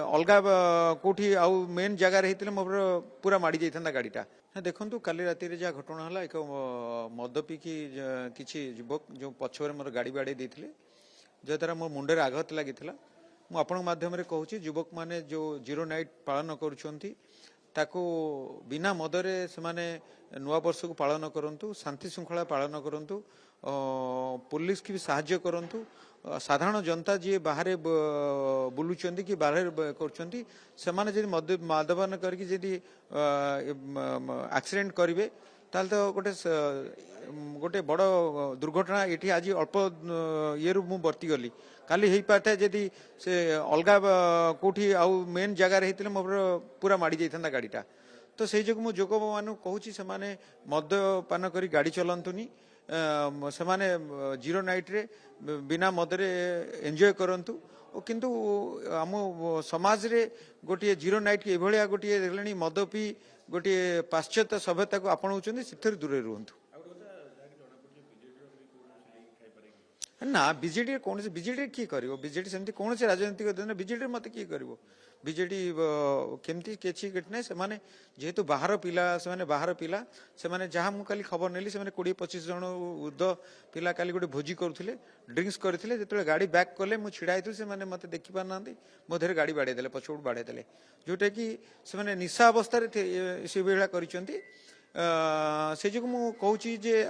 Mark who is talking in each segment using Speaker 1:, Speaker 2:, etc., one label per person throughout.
Speaker 1: अलगा कौटी आउ मेन जगार होते मोर पूरा माड़ी जाता गाड़ीटा। देखु काली राति जहाँ घटना है एक मद पीकी किसी युवक जो पछरे मोर गाड़ी बाड़े देते जद्वारा मो मुंडे आघात लगी मुझे माध्यम कहूँ युवक मैंने जो जीरो नाइट पालन करुँच ताकू बिना मदरे से नुआ वर्ष को पालन करूँ शांति श्रृंखला पालन करूँ पुलिस की भी साहाय्य करूँ साधारण जनता जी बाहर बुलूचंदी कि बाहर करुँच से मदपान करके एक्सीडेंट करेंगे ताल तो गोटे बड़ दुर्घटना ये आज अल्प ये मु बर्ती गली काली हो पाता जदि से अलगा कौटी आउ मेन जगार होते मोर पूरा माड़ी जाता गाड़ीटा। तो से जो मुझे युवक मान कहूँ से मदपान कर गाड़ी चलातुनि से जीरो नाइट रे बिना मदरे एंजॉय करंतु किंतु आम समाज रे गोटे जीरो नाइट के भाया गोटे देखले मद पी गोटे पाश्चात्य सभ्यता को आपणाऊँ से दूरे रुहतु ना बीजेडी कौन से बीजेडी किए कर बीजेडी सेमती कौन से राजनीतिक दल बीजेडी मत किए कर बीजेडी केमती किसी ना से जेहेतु बाहर पिला से बाहर पिला से जहाँ मुझे खबर नेली से 20-25 जन उर्ध पिला काली गोटे भोजी करुले ड्रिंक्स करते जो गाड़ी बैक कले मुझे छिड़ा होती से मैंने देखी पार ना मो देह गाड़ी बाड़े देले पछोड़ बाड़े देले जोटा कि से निशा अवस्था से भाया कर से जो मुझे कहूँ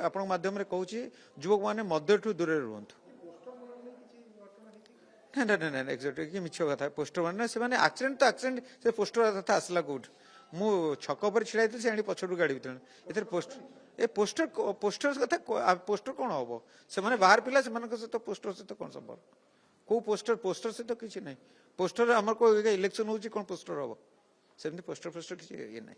Speaker 1: आपण माध्यम कहूँ युवक मैंने मद ठू दूर रुहतु ना ना ना ना एक्जाक्ट कि मिछ कथा पोस्टर मान से एक्सीडेंट तो एक्सीडेंट से पोस्टर कथा आसला कौट मु छक पर छिड़ा से पछड़ू गाड़ी भर पोस्टर पोस्टर पोस्टर कथा पोस्टर कौन हम से बाहर पिला से सहित पोस्टर सहित कौन संपर्क कौ पोस्टर पोस्टर सहित किसी ना पोस्टर आम को इलेक्शन हो पोस्टर हम सेमती पोस्टर किसी ये ना।